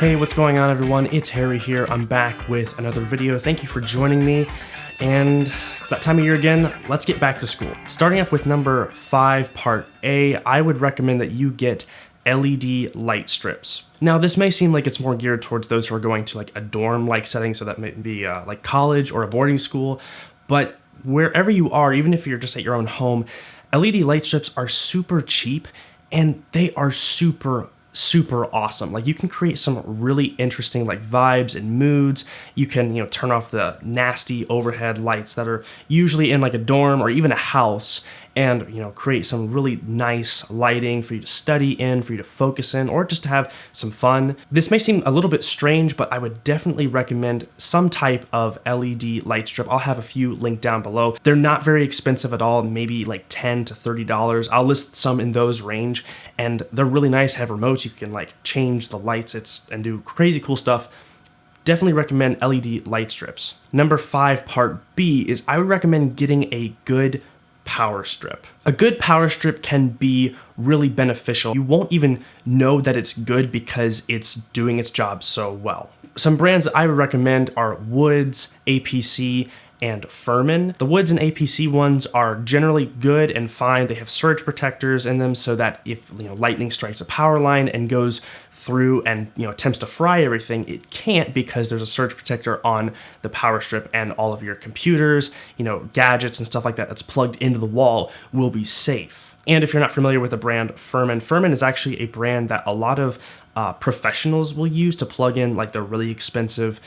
Hey, what's going on everyone? It's Harry here. I'm back with another video. Thank you for joining me. And it's that time of year again. Let's get back to school. Starting off with number 5, part A, I would recommend that you get LED light strips. Now, this may seem like it's more geared towards those who are going to like a dorm-like setting, so that may be like college or a boarding school, but wherever you are, even if you're just at your own home, LED light strips are super cheap and they are super awesome. Like, you can create some really interesting like vibes and moods. You can, turn off the nasty overhead lights that are usually in like a dorm or even a house, and create some really nice lighting for you to study in, for you to focus in, or just to have some fun. This may seem a little bit strange, but I would definitely recommend some type of LED light strip. I'll have a few linked down below. They're not very expensive at all, maybe like $10 to $30. I'll list some in those range, and they're really nice. Have remotes, you can like change the lights and do crazy cool stuff. Definitely recommend LED light strips. Number 5, part B, is I would recommend getting a good power strip. A good power strip can be really beneficial. You won't even know that it's good because it's doing its job so well. Some brands that I would recommend are Woods, APC, and Furman. The Woods and APC ones are generally good and fine. They have surge protectors in them so that if lightning strikes a power line and goes through and attempts to fry everything, it can't, because there's a surge protector on the power strip, and all of your computers, gadgets and stuff like that that's plugged into the wall will be safe. And if you're not familiar with the brand Furman, Furman is actually a brand that a lot of professionals will use to plug in like the really expensive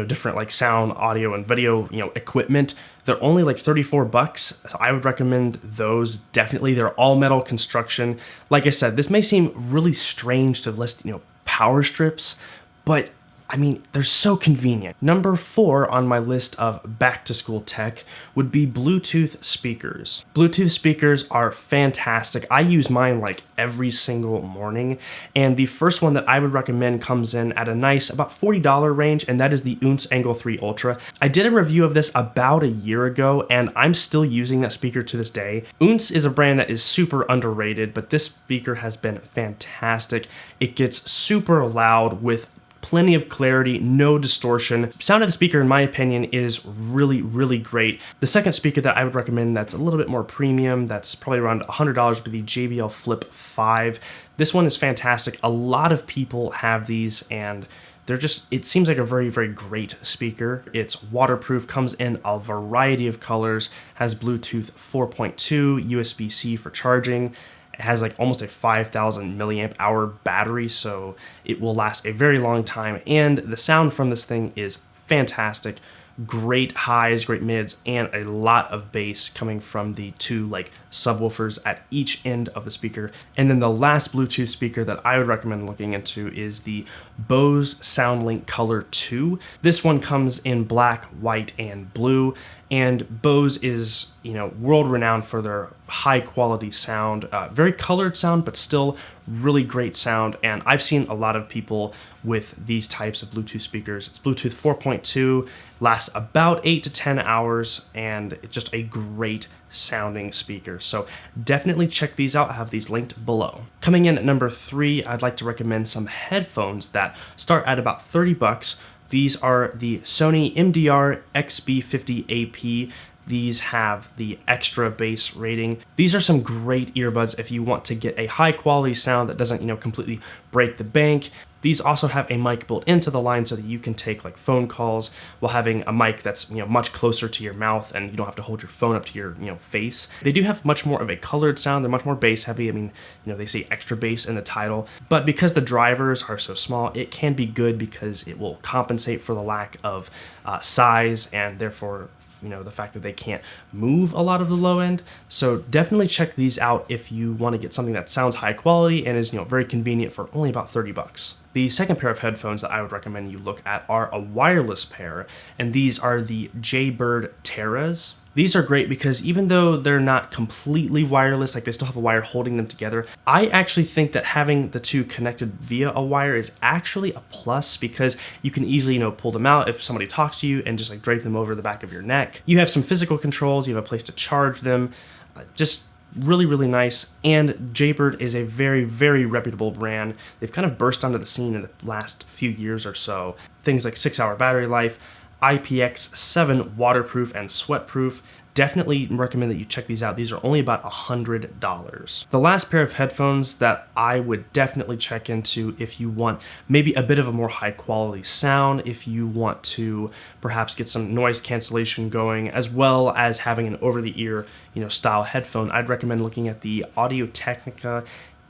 different like sound, audio, and video, equipment. They're only like $34, so I would recommend those definitely. They're all metal construction. Like I said, this may seem really strange to list, power strips, but I mean, they're so convenient. Number 4 on my list of back-to-school tech would be Bluetooth speakers. Bluetooth speakers are fantastic. I use mine like every single morning, and the first one that I would recommend comes in at a nice about $40 range, and that is the Unce Angle 3 Ultra. I did a review of this about a year ago, and I'm still using that speaker to this day. Unce is a brand that is super underrated, but this speaker has been fantastic. It gets super loud with plenty of clarity, no distortion. Sound of the speaker, in my opinion, is really great. The second speaker that I would recommend that's a little bit more premium, that's probably around $100, would be the JBL Flip 5. This one is fantastic. A lot of people have these, and it seems like a very great speaker. It's waterproof, comes in a variety of colors, has Bluetooth 4.2, USB-C for charging. It has like almost a 5,000 milliamp hour battery, so it will last a very long time. And the sound from this thing is fantastic. Great highs, great mids, and a lot of bass coming from the 2 like subwoofers at each end of the speaker. And then the last Bluetooth speaker that I would recommend looking into is the Bose SoundLink Color 2. This one comes in black, white, and blue, and Bose is world renowned for their high quality sound, very colored sound, but still really great sound. And I've seen a lot of people with these types of Bluetooth speakers. It's Bluetooth 4.2, lasts about 8 to 10 hours, and it's just a great sounding speaker. So definitely check these out. I have these linked below. Coming in at number 3, I'd like to recommend some headphones that start at about $30. These are the Sony MDR XB50AP. These have the extra bass rating. These are some great earbuds if you want to get a high quality sound that doesn't, completely break the bank. These also have a mic built into the line so that you can take like phone calls while having a mic that's much closer to your mouth, and you don't have to hold your phone up to your face. They do have much more of a colored sound. They're much more bass heavy. I mean, they say extra bass in the title, but because the drivers are so small, it can be good because it will compensate for the lack of size, and therefore the fact that they can't move a lot of the low end. So definitely check these out if you want to get something that sounds high quality and is very convenient for only about $30. The second pair of headphones that I would recommend you look at are a wireless pair, and these are the Jaybird Terras. These are great because even though they're not completely wireless, like they still have a wire holding them together, I actually think that having the two connected via a wire is actually a plus, because you can easily, pull them out if somebody talks to you and just like drape them over the back of your neck. You have some physical controls, you have a place to charge them. Just really, really nice. And Jaybird is a very, very reputable brand. They've kind of burst onto the scene in the last few years or so. Things like 6-hour battery life, IPX7 waterproof and sweatproof. Definitely recommend that you check these out. These are only about $100. The last pair of headphones that I would definitely check into if you want maybe a bit of a more high quality sound, if you want to perhaps get some noise cancellation going, as well as having an over-the-ear, style headphone, I'd recommend looking at the Audio-Technica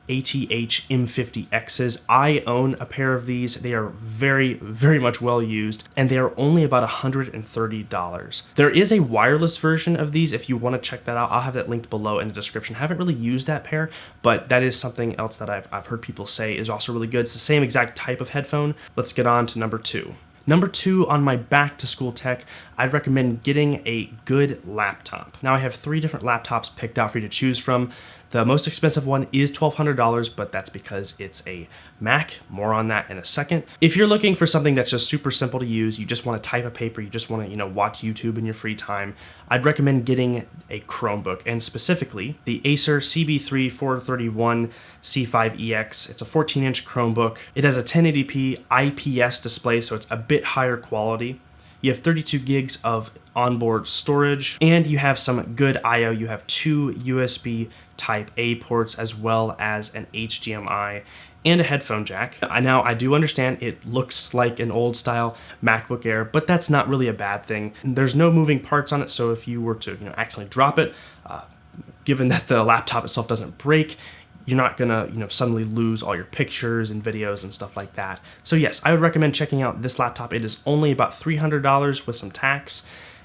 ATH M50Xs. I own a pair of these. They are very, very much well used, and they are only about $130. There is a wireless version of these if you want to check that out. I'll have that linked below in the description. I haven't really used that pair, but that is something else that I've heard people say is also really good. It's the same exact type of headphone. Let's get on to number 2. Number 2 on my back to school tech, I'd recommend getting a good laptop. Now I have 3 different laptops picked out for you to choose from. The most expensive one is $1,200, but that's because it's a Mac. More on that in a second. If you're looking for something that's just super simple to use, you just want to type a paper, you just want to, watch YouTube in your free time, I'd recommend getting a Chromebook, and specifically the Acer CB3 431 C5EX. It's a 14-inch Chromebook. It has a 1080p IPS display, so it's a bit higher quality. You have 32 gigs of onboard storage, and you have some good I/O. You have 2 USB Type A ports, as well as an HDMI and a headphone jack. Now, I do understand it looks like an old style MacBook Air, but that's not really a bad thing. There's no moving parts on it, so if you were to accidentally drop it, given that the laptop itself doesn't break, you're not gonna suddenly lose all your pictures and videos and stuff like that. So yes, I would recommend checking out this laptop. It is only about $300 with some tax.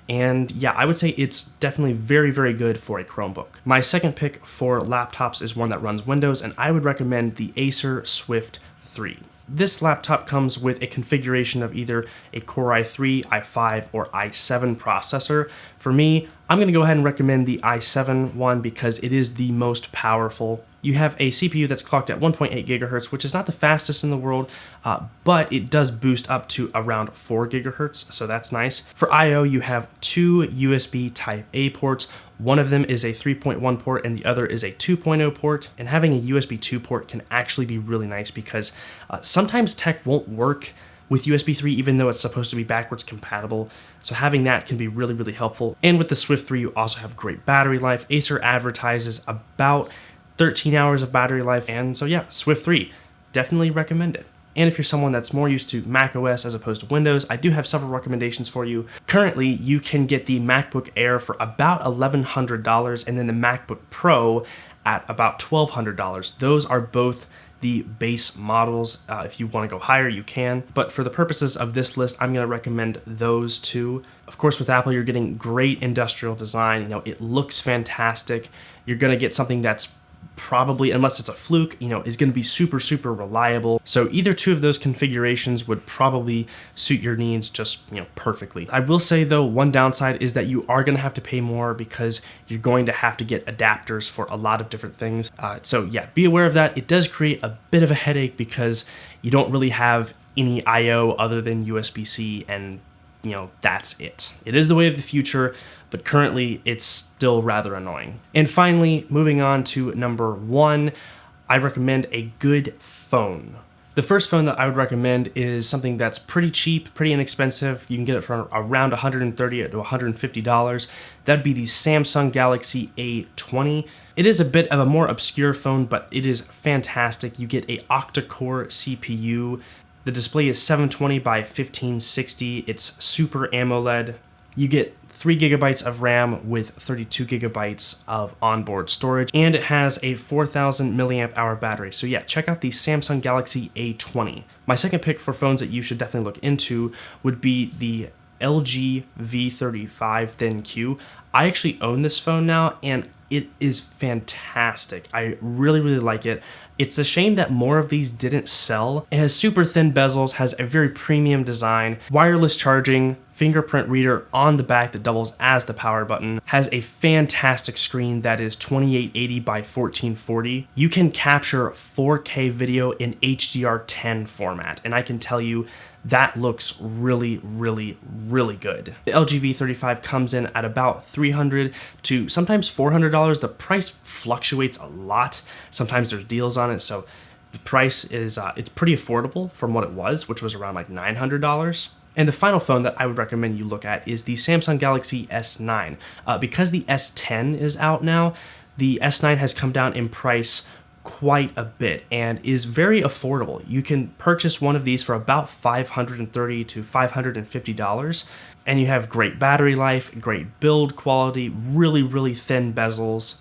And yeah, I would say it's definitely very, very good for a Chromebook. My second pick for laptops is one that runs Windows, and I would recommend the Acer Swift 3. This laptop comes with a configuration of either a Core i3, i5, or i7 processor. For me, I'm going to go ahead and recommend the i7 one because it is the most powerful. You have a CPU that's clocked at 1.8 gigahertz, which is not the fastest in the world, but it does boost up to around 4 gigahertz, so that's nice. For I/O, you have 2 USB Type A ports. One of them is a 3.1 port and the other is a 2.0 port, and having a USB 2 port can actually be really nice because sometimes tech won't work with USB 3 even though it's supposed to be backwards compatible, so having that can be really, really helpful. And with the Swift 3, you also have great battery life. Acer advertises about 13 hours of battery life, and so yeah, Swift 3, definitely recommend it. And if you're someone that's more used to Mac OS as opposed to Windows, I do have several recommendations for you. Currently, you can get the MacBook Air for about $1,100 and then the MacBook Pro at about $1,200. Those are both the base models. If you want to go higher, you can. But for the purposes of this list, I'm going to recommend those two. Of course, with Apple, you're getting great industrial design. It looks fantastic. You're going to get something that's probably, unless it's a fluke, is going to be super, super reliable. So either two of those configurations would probably suit your needs just, perfectly. I will say though, one downside is that you are going to have to pay more because you're going to have to get adapters for a lot of different things. So yeah, be aware of that. It does create a bit of a headache because you don't really have any I/O other than USB-C, and that's it. It is the way of the future, but currently it's still rather annoying. And finally, moving on to number 1, I recommend a good phone. The first phone that I would recommend is something that's pretty cheap, pretty inexpensive. You can get it for around $130 to $150. That'd be the Samsung Galaxy A20. It is a bit of a more obscure phone, but it is fantastic. You get a octa-core CPU. The display is 720 by 1560. It's Super AMOLED. You get 3 gigabytes of RAM with 32 gigabytes of onboard storage, and it has a 4,000 milliamp hour battery. So yeah, check out the Samsung Galaxy A20. My second pick for phones that you should definitely look into would be the LG V35 ThinQ. I actually own this phone now, and it is fantastic. I really, really like it. It's a shame that more of these didn't sell. It has super thin bezels, has a very premium design, wireless charging, fingerprint reader on the back that doubles as the power button, has a fantastic screen that is 2880 by 1440. You can capture 4K video in HDR10 format, and I can tell you that looks really, really, really good. The LG V35 comes in at about $300 to sometimes $400. The price fluctuates a lot. Sometimes there's deals on it, so the price is it's pretty affordable from what it was, which was around like $900. And the final phone that I would recommend you look at is the Samsung Galaxy S9. Because the S10 is out now, the S9 has come down in price quite a bit and is very affordable. You can purchase one of these for about $530 to $550, and you have great battery life, great build quality, really, really thin bezels,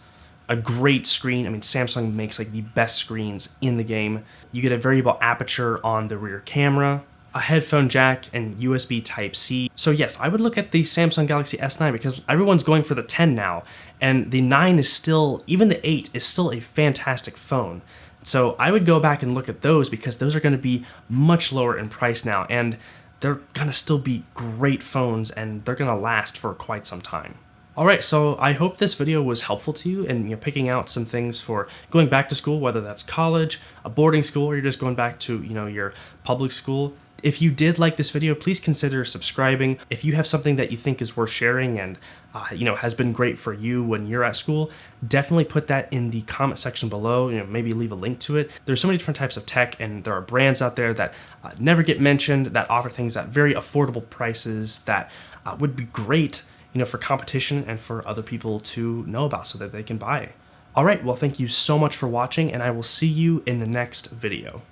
a great screen. I mean, Samsung makes like the best screens in the game. You get a variable aperture on the rear camera, a headphone jack, and USB Type-C. So yes, I would look at the Samsung Galaxy S9 because everyone's going for the 10 now, and the 9 is still, even the 8 is still a fantastic phone. So I would go back and look at those because those are gonna be much lower in price now, and they're gonna still be great phones, and they're gonna last for quite some time. All right, so I hope this video was helpful to you in picking out some things for going back to school, whether that's college, a boarding school, or you're just going back to your public school. If you did like this video, please consider subscribing. If you have something that you think is worth sharing and has been great for you when you're at school, definitely put that in the comment section below. Maybe leave a link to it. There's so many different types of tech, and there are brands out there that never get mentioned, that offer things at very affordable prices that would be great for competition and for other people to know about so that they can buy. All right, well, thank you so much for watching, and I will see you in the next video.